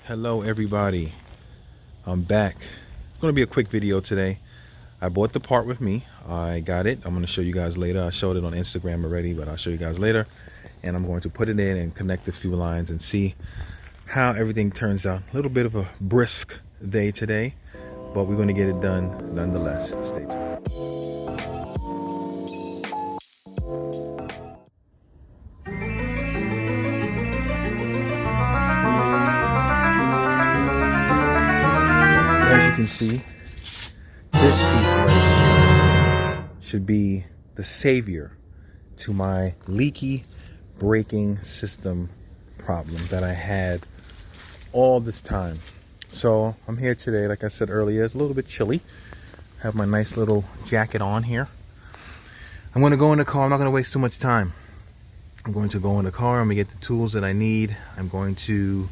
Hello everybody, I'm back. It's going to be a quick video today. I bought the part with me. I got it. I'm going to show you guys later. I showed it on Instagram already, but I'll show you guys later. And I'm going to put it in and connect the fuel lines and see how everything turns out. A little bit of a brisk day today, but we're going to get it done nonetheless. Stay tuned. As you can see, this piece right here should be the savior to my leaky braking system problem that I had all this time. So I'm here today, like I said earlier, it's a little bit chilly. I have my nice little jacket on here. I'm going to go in the car. I'm not going to waste too much time. I'm going to go in the car. I'm going to get the tools that I need. I'm going to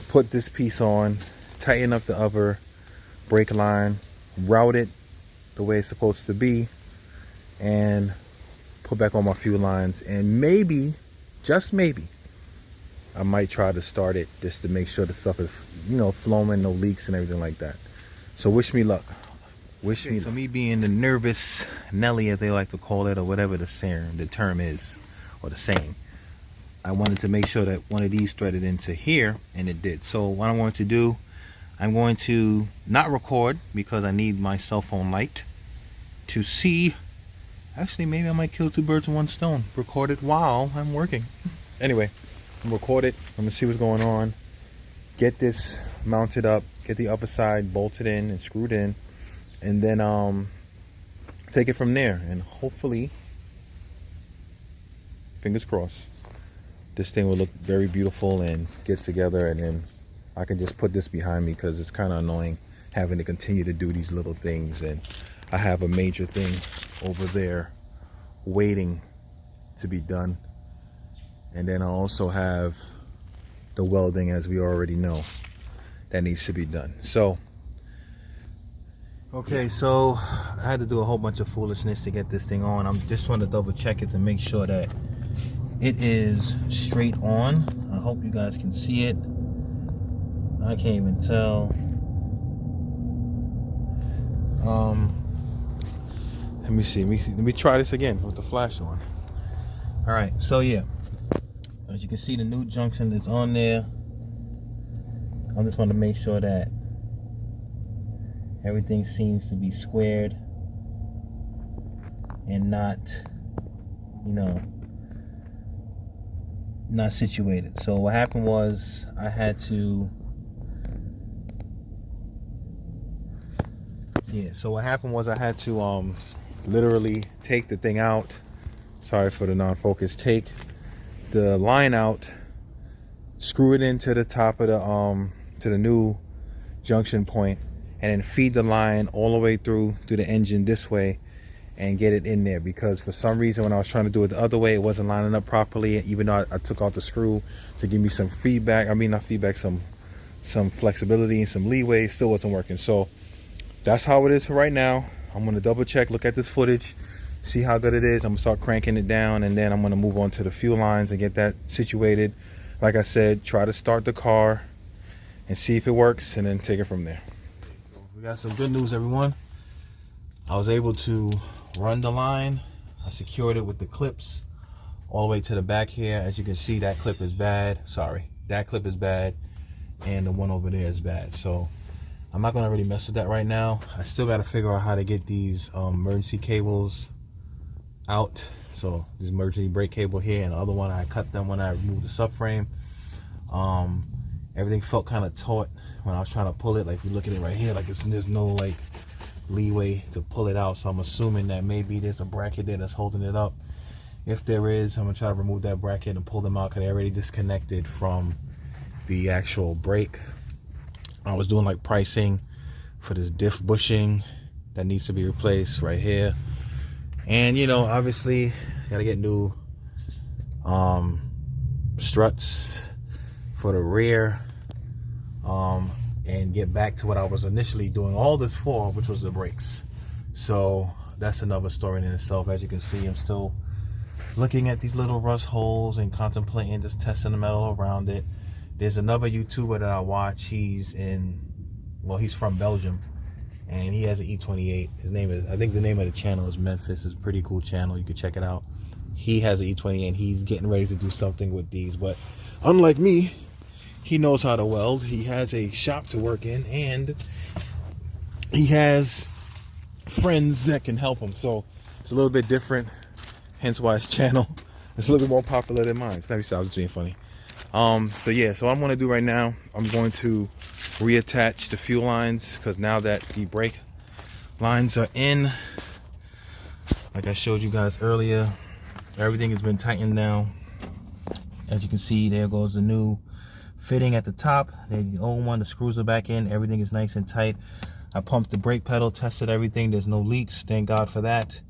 put this piece on, tighten up the upper brake line, route it the way it's supposed to be, and put back on my fuel lines. And maybe, just maybe, I might try to start it just to make sure the stuff is, flowing, no leaks and everything like that. So wish me luck. Wish me luck. So me being the nervous Nelly, as they like to call it, or whatever the term is, or the saying, I wanted to make sure that one of these threaded into here, and it did. So what I'm going to do, I'm going to not record because I need my cell phone light to see. Actually, maybe I might kill two birds with one stone. Record it while I'm working. Anyway, I'm record it. I'm gonna see what's going on. Get this mounted up. Get the upper side bolted in and screwed in, and then take it from there. And hopefully, fingers crossed, this thing will look very beautiful and get together, and then I can just put this behind me because it's kind of annoying having to continue to do these little things. And I have a major thing over there waiting to be done. And then I also have the welding, as we already know, that needs to be done. So, okay, so I had to do a whole bunch of foolishness to get this thing on. I'm just trying to double check it to make sure that it is straight on. I hope you guys can see it. I can't even tell. Let me see. Let me try this again with the flash on. All right. So yeah, as you can see, the new junction is on there. I just want to make sure that everything seems to be squared and not, not situated. So what happened was I had to. Literally take the thing out. Sorry for the non-focus. Take the line out, screw it into the top of the to the new junction point, and then feed the line all the way through to the engine this way and get it in there. Because for some reason when I was trying to do it the other way, it wasn't lining up properly, even though I took out the screw to give me some feedback. I mean, not feedback, some flexibility and some leeway. It still wasn't working. So that's how it is for right now. I'm going to double check, look at this footage, see how good it is. I'm going to start cranking it down, and then I'm going to move on to the fuel lines and get that situated. Like I said, try to start the car and see if it works, and then take it from there. So we got some good news, everyone. I was able to run the line. I secured it with the clips all the way to the back here. As you can see, that clip is bad. Sorry, that clip is bad, and the one over there is bad. So I'm not gonna really mess with that right now. I still gotta figure out how to get these emergency cables out. So this emergency brake cable here, and the other one I cut them when I removed the subframe. Everything felt kind of taut when I was trying to pull it. Like, if you look at it right here, like there's no like leeway to pull it out. So I'm assuming that maybe there's a bracket there that's holding it up. If there is, I'm gonna try to remove that bracket and pull them out because they already disconnected from the actual brake. I was doing like pricing for this diff bushing that needs to be replaced right here, and obviously gotta get new struts for the rear, and get back to what I was initially doing all this for, which was the brakes. So that's another story in itself. As you can see, I'm still looking at these little rust holes and contemplating just testing the metal around it. There's another YouTuber that I watch. He's from Belgium, and he has an E28. His name is, I think the name of the channel is Memphis. It's a pretty cool channel. You can check it out. He has an E28, and he's getting ready to do something with these. But unlike me, he knows how to weld. He has a shop to work in, and he has friends that can help him. So it's a little bit different, hence why his channel is a little bit more popular than mine. So let me stop, just being funny. So yeah, so what I'm going to do right now, I'm going to reattach the fuel lines, because now that the brake lines are in, like I showed you guys earlier, everything has been tightened now. As you can see, there goes the new fitting at the top. There's the old one, the screws are back in, everything is nice and tight. I pumped the brake pedal, tested everything, there's no leaks, thank God for that.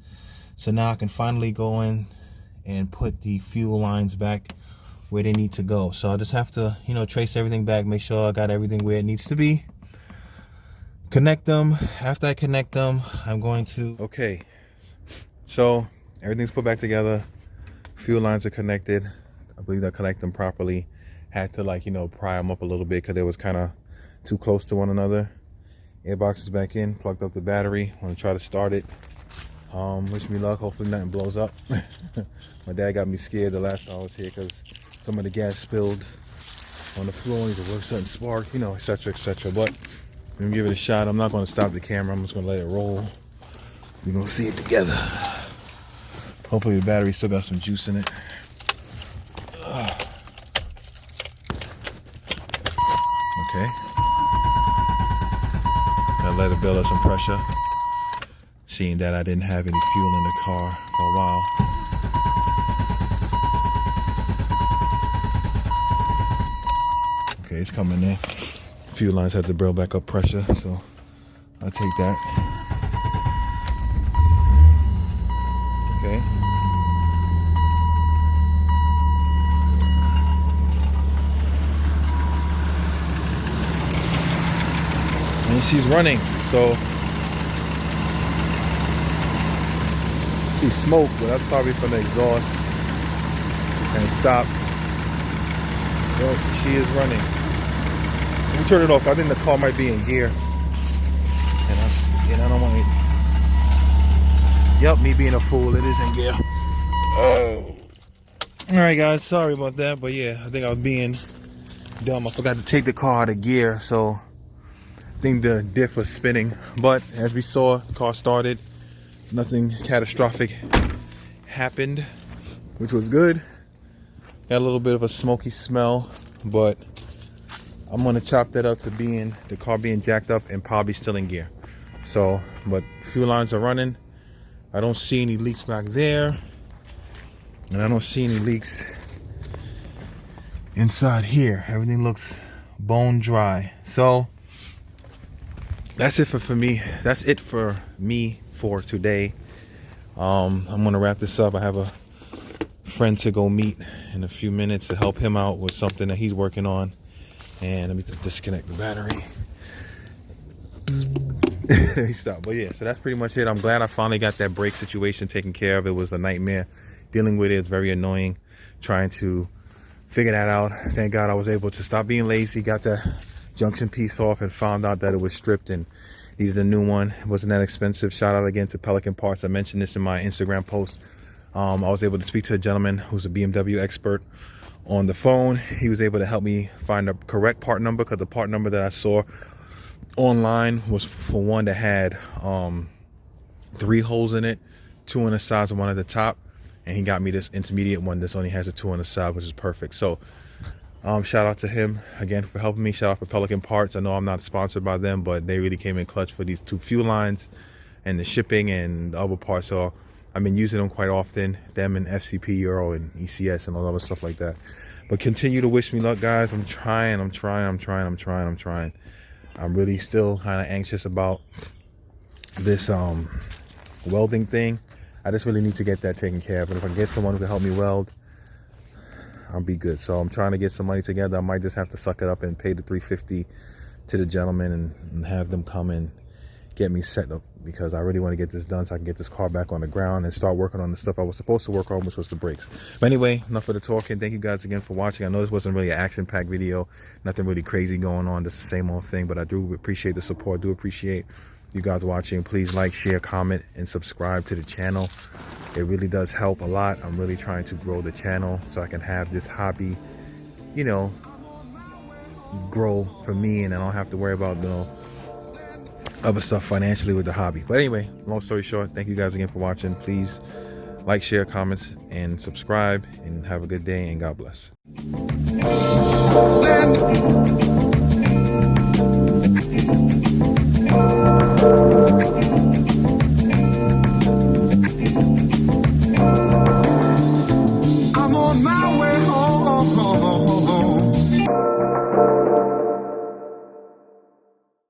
So now I can finally go in and put the fuel lines back where they need to go. So I just have to, you know, trace everything back, make sure I got everything where it needs to be, connect them. After I connect them, I'm going to, okay, so everything's put back together, fuel lines are connected. I believe I connect them properly. Had to, like, you know, pry them up a little bit because they was kind of too close to one another. Airbox is back in, plugged up the battery. I'm gonna try to start it. Wish me luck, hopefully nothing blows up. My dad got me scared the last time I was here because some of the gas spilled on the floor, needs to work something spark, you know, etc, etc. But I'm gonna give it a shot. I'm not gonna stop the camera, I'm just gonna let it roll. We're gonna see it together. Hopefully the battery still got some juice in it. Okay. I let it build up some pressure, seeing that I didn't have any fuel in the car for a while. Okay, it's coming in. Fuel lines had to build back up pressure, so I'll take that. Okay. And she's running, so see smoke, but that's probably from the exhaust, and it stopped. But she is running. Let me turn it off. I think the car might be in gear, and I don't want it. Yep, me being a fool, it is in gear. Oh. All right, guys, sorry about that, but yeah, I think I was being dumb. I forgot to take the car out of gear, so I think the diff was spinning. But as we saw, the car started. Nothing catastrophic happened, which was good. Got a little bit of a smoky smell, but I'm gonna chop that up to being the car being jacked up and probably still in gear. So, but fuel lines are running. I don't see any leaks back there, and I don't see any leaks inside here. Everything looks bone dry. So that's it for me. That's it for me for today. I'm gonna wrap this up. I have a friend to go meet in a few minutes to help him out with something that he's working on. And let me just disconnect the battery. He stopped. But yeah, so that's pretty much it. I'm glad I finally got that brake situation taken care of. It was a nightmare dealing with it. It's very annoying trying to figure that out. Thank God I was able to stop being lazy, got that junction piece off, and found out that it was stripped and needed a new one. It wasn't that expensive. Shout out again to Pelican Parts. I mentioned this in my Instagram post. I was able to speak to a gentleman who's a BMW expert on the phone. He was able to help me find the correct part number, because the part number that I saw online was for one that had 3 holes in it, 2 on the sides and 1 at the top, and he got me this intermediate one that only has a 2 on the side, which is perfect. So shout out to him again for helping me. Shout out for Pelican Parts. I know I'm not sponsored by them, but they really came in clutch for these 2 fuel lines and the shipping and the other parts. So I've been using them quite often, them and FCP Euro and ECS and all other stuff like that. But continue to wish me luck, guys. I'm trying. I'm really still kind of anxious about this welding thing. I just really need to get that taken care of. And if I get someone who can help me weld, I'll be good. So I'm trying to get some money together. I might just have to suck it up and pay the $350 to the gentleman and have them come and get me set up, because I really want to get this done so I can get this car back on the ground and start working on the stuff I was supposed to work on, which was the brakes. But anyway, enough of the talking. Thank you guys again for watching. I know this wasn't really an action-packed video, nothing really crazy going on, just the same old thing, but I do appreciate the support, do appreciate you guys watching. Please like, share, comment, and subscribe to the channel. It really does help a lot. I'm really trying to grow the channel so I can have this hobby, you know, grow for me, and I don't have to worry about, you know, other stuff financially with the hobby. But anyway, long story short, thank you guys again for watching. Please like, share, comment, and subscribe, and have a good day, and God bless.